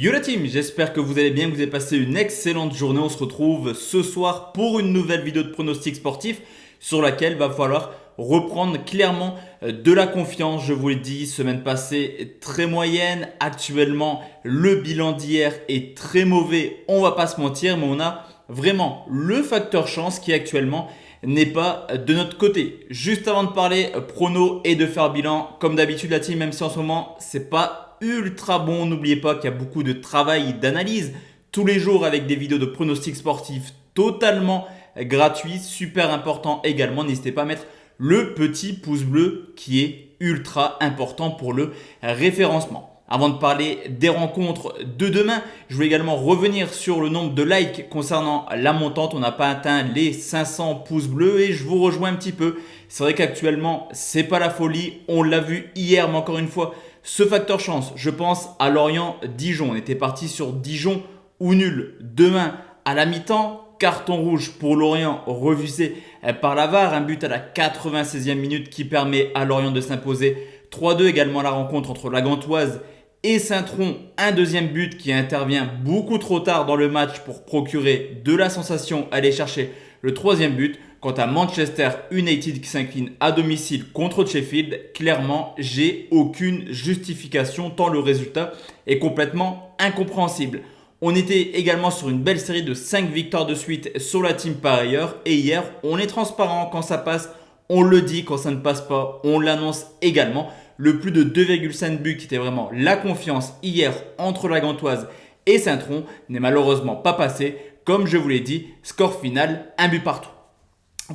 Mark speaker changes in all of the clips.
Speaker 1: Yo la team, j'espère que vous allez bien, que vous avez passé une excellente journée. On se retrouve ce soir pour une nouvelle vidéo de pronostic sportif sur laquelle va falloir reprendre clairement de la confiance. Je vous l'ai dit, semaine passée très moyenne. Actuellement, le bilan d'hier est très mauvais. On va pas se mentir, mais on a vraiment le facteur chance qui actuellement n'est pas de notre côté. Juste avant de parler prono et de faire bilan, comme d'habitude la team, même si en ce moment c'est pas ultra bon, n'oubliez pas qu'il y a beaucoup de travail d'analyse tous les jours avec des vidéos de pronostics sportifs totalement gratuits, super important également. N'hésitez pas à mettre le petit pouce bleu qui est ultra important pour le référencement. Avant de parler des rencontres de demain, je voulais également revenir sur le nombre de likes concernant la montante. On n'a pas atteint les 500 pouces bleus et je vous rejoins un petit peu. C'est vrai qu'actuellement, c'est pas la folie. On l'a vu hier, mais encore une fois, ce facteur chance, je pense à Lorient-Dijon. On était parti sur Dijon ou nul. Demain, à la mi-temps, carton rouge pour Lorient refusé par la VAR. Un but à la 96e minute qui permet à Lorient de s'imposer 3-2. Également la rencontre entre la Gantoise et Saint-Tron, un deuxième but qui intervient beaucoup trop tard dans le match pour procurer de la sensation, aller chercher le troisième but. Quant à Manchester United qui s'incline à domicile contre Sheffield, clairement, j'ai aucune justification tant le résultat est complètement incompréhensible. On était également sur une belle série de 5 victoires de suite sur la team par ailleurs. Et hier, on est transparent quand ça passe, on le dit quand ça ne passe pas, on l'annonce également. Le plus de 2,5 buts qui était vraiment la confiance hier entre la Gantoise et Saint-Tron n'est malheureusement pas passé. Comme je vous l'ai dit, score final, un but partout.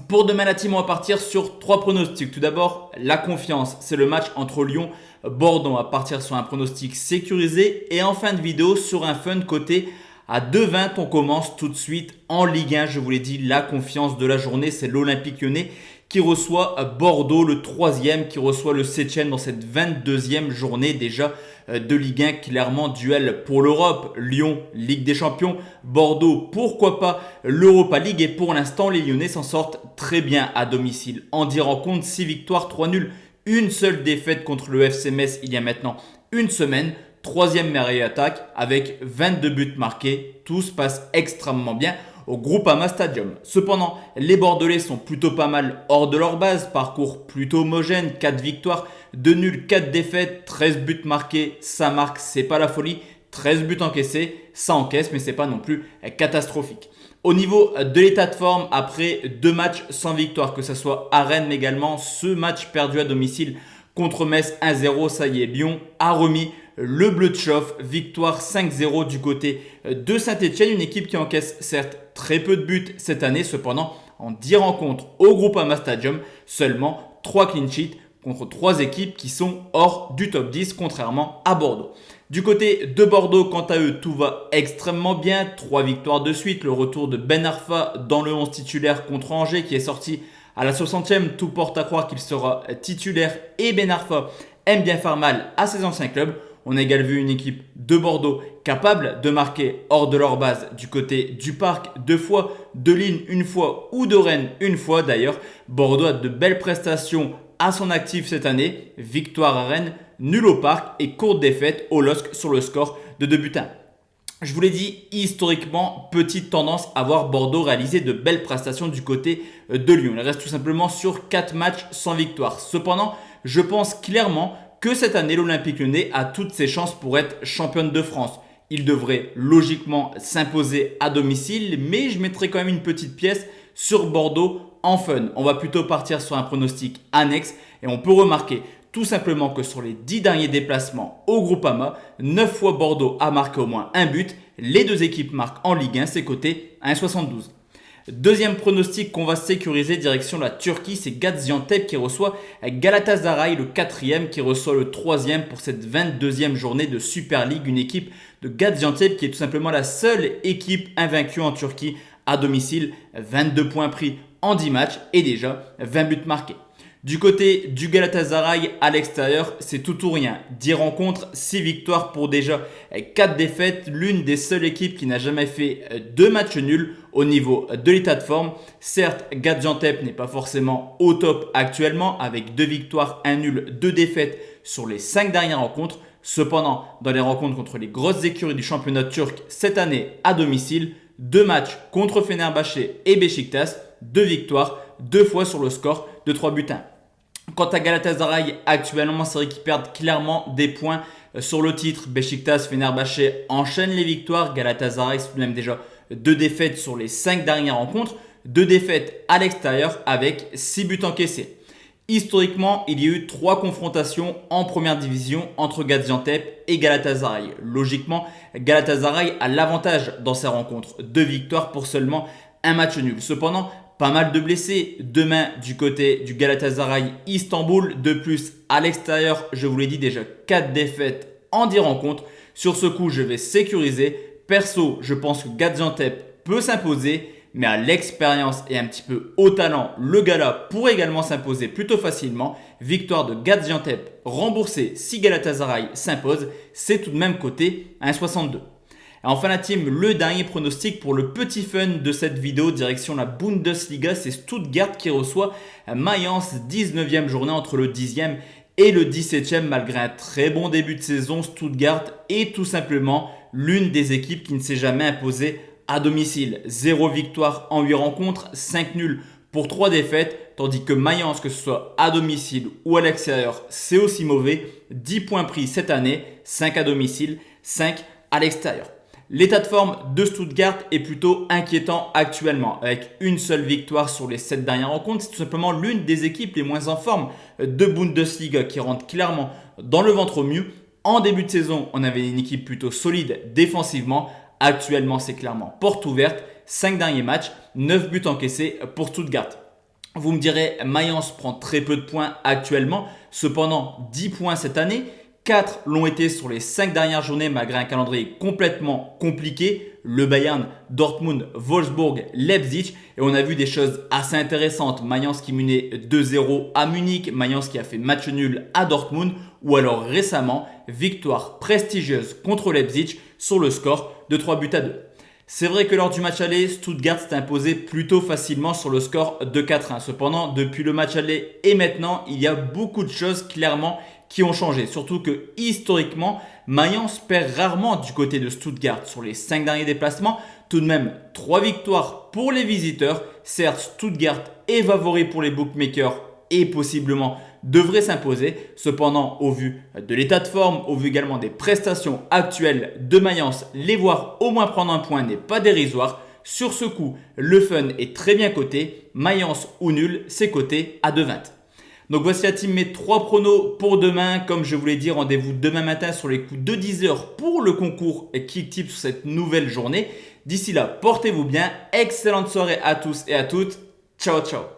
Speaker 1: Pour demain la team, on va partir sur 3 pronostics. Tout d'abord, la confiance, c'est le match entre Lyon et Bordeaux. On va partir sur un pronostic sécurisé et en fin de vidéo sur un fun côté à 2,20. On commence tout de suite en Ligue 1. Je vous l'ai dit, la confiance de la journée, c'est l'Olympique Lyonnais qui reçoit Bordeaux, le 3e, qui reçoit le 7e dans cette 22e journée déjà de Ligue 1. Clairement, duel pour l'Europe. Lyon, Ligue des Champions. Bordeaux, pourquoi pas l'Europa League. Et pour l'instant, les Lyonnais s'en sortent très bien à domicile. En 10 rencontres, 6 victoires, 3 nuls. Une seule défaite contre le FC Metz il y a maintenant une semaine. 3e meilleure attaque avec 22 buts marqués. Tout se passe extrêmement bien au Groupama Stadium. Cependant, les Bordelais sont plutôt pas mal hors de leur base. Parcours plutôt homogène, 4 victoires, 2 nuls, 4 défaites, 13 buts marqués. Ça marque, c'est pas la folie. 13 buts encaissés, ça encaisse, mais c'est pas non plus catastrophique. Au niveau de l'état de forme, après 2 matchs sans victoire, que ce soit à Rennes, mais également ce match perdu à domicile contre Metz 1-0, ça y est, Lyon a remis le bleu de chauffe. Victoire 5-0 du côté de Saint-Etienne, une équipe qui encaisse certes très peu de buts cette année. Cependant, en 10 rencontres au Groupama Stadium, seulement 3 clean sheets contre 3 équipes qui sont hors du top 10, contrairement à Bordeaux. Du côté de Bordeaux, quant à eux, tout va extrêmement bien. 3 victoires de suite, le retour de Ben Arfa dans le 11 titulaire contre Angers qui est sorti à la 60e. Tout porte à croire qu'il sera titulaire et Ben Arfa aime bien faire mal à ses anciens clubs. On a également vu une équipe de Bordeaux capable de marquer hors de leur base du côté du Parc 2 fois, de Lille une fois ou de Rennes une fois. D'ailleurs, Bordeaux a de belles prestations à son actif cette année. Victoire à Rennes, nul au Parc et courte défaite au LOSC sur le score de 2 buts à 1. Je vous l'ai dit, historiquement, petite tendance à voir Bordeaux réaliser de belles prestations du côté de Lyon. Il reste tout simplement sur 4 matchs sans victoire. Cependant, je pense clairement que cette année, l'Olympique Lyonnais a toutes ses chances pour être championne de France. Il devrait logiquement s'imposer à domicile, mais je mettrai quand même une petite pièce sur Bordeaux en fun. On va plutôt partir sur un pronostic annexe et on peut remarquer tout simplement que sur les 10 derniers déplacements au Groupama, 9 fois Bordeaux a marqué au moins un but. Les 2 équipes marquent en Ligue 1, c'est coté à 1,72. Deuxième pronostic qu'on va sécuriser direction la Turquie, c'est Gaziantep qui reçoit Galatasaray, le 4e qui reçoit le 3e pour cette 22e journée de Super League. Une équipe de Gaziantep qui est tout simplement la seule équipe invaincue en Turquie à domicile. 22 points pris en 10 matchs et déjà 20 buts marqués. Du côté du Galatasaray à l'extérieur, c'est tout ou rien. 10 rencontres, 6 victoires pour déjà 4 défaites. L'une des seules équipes qui n'a jamais fait 2 matchs nuls au niveau de l'état de forme. Certes, Gaziantep n'est pas forcément au top actuellement avec 2 victoires, 1 nul, 2 défaites sur les 5 dernières rencontres. Cependant, dans les rencontres contre les grosses écuries du championnat turc cette année à domicile, 2 matchs contre Fenerbahçe et Beşiktaş, 2 victoires, 2 fois sur le score de 3 buts 1. Quant à Galatasaray, actuellement, c'est vrai qu'ils perdent clairement des points sur le titre. Beşiktaş, Fenerbahçe enchaînent les victoires. Galatasaray, c'est tout de même déjà 2 défaites sur les 5 dernières rencontres. 2 défaites à l'extérieur avec 6 buts encaissés. Historiquement, il y a eu 3 confrontations en première division entre Gaziantep et Galatasaray. Logiquement, Galatasaray a l'avantage dans ces rencontres. 2 victoires pour seulement un match nul. Cependant, pas mal de blessés demain du côté du Galatasaray Istanbul. De plus, à l'extérieur, je vous l'ai dit déjà, 4 défaites en 10 rencontres. Sur ce coup, je vais sécuriser. Perso, je pense que Gaziantep peut s'imposer. Mais à l'expérience et un petit peu au talent, le Gala pourrait également s'imposer plutôt facilement. Victoire de Gaziantep remboursée si Galatasaray s'impose. C'est tout de même coté à 1,62. Et enfin la team, le dernier pronostic pour le petit fun de cette vidéo, direction la Bundesliga, c'est Stuttgart qui reçoit Mayence, 19e journée entre le 10e et le 17e. Malgré un très bon début de saison, Stuttgart est tout simplement l'une des équipes qui ne s'est jamais imposée à domicile. 0 victoire en 8 rencontres, 5 nuls pour 3 défaites, tandis que Mayence, que ce soit à domicile ou à l'extérieur, c'est aussi mauvais. 10 points pris cette année, 5 à domicile, 5 à l'extérieur. L'état de forme de Stuttgart est plutôt inquiétant actuellement. Avec une seule victoire sur les 7 dernières rencontres, c'est tout simplement l'une des équipes les moins en forme de Bundesliga qui rentre clairement dans le ventre au mieux. En début de saison, on avait une équipe plutôt solide défensivement. Actuellement, c'est clairement porte ouverte. 5 derniers matchs, 9 buts encaissés pour Stuttgart. Vous me direz, Mayence prend très peu de points actuellement. Cependant, 10 points cette année. 4 l'ont été sur les 5 dernières journées malgré un calendrier complètement compliqué. Le Bayern, Dortmund, Wolfsburg, Leipzig. Et on a vu des choses assez intéressantes. Mayence qui menait 2-0 à Munich. Mayence qui a fait match nul à Dortmund. Ou alors récemment, victoire prestigieuse contre Leipzig sur le score de 3 buts à 2. C'est vrai que lors du match aller, Stuttgart s'est imposé plutôt facilement sur le score de 4-1. Cependant, depuis le match aller et maintenant, il y a beaucoup de choses clairement qui ont changé. Surtout que historiquement, Mayence perd rarement du côté de Stuttgart. Sur les 5 derniers déplacements, tout de même 3 victoires pour les visiteurs. Certes, Stuttgart est favori pour les bookmakers et possiblement devrait s'imposer. Cependant, au vu de l'état de forme, au vu également des prestations actuelles de Mayence, les voir au moins prendre un point n'est pas dérisoire. Sur ce coup, le fun est très bien coté. Mayence ou nul, c'est coté à 2,20. Donc voici la team, mes 3 pronos pour demain. Comme je vous l'ai dit, rendez-vous demain matin sur les coups de 10h pour le concours Kick Tips sur cette nouvelle journée. D'ici là, portez-vous bien. Excellente soirée à tous et à toutes. Ciao, ciao.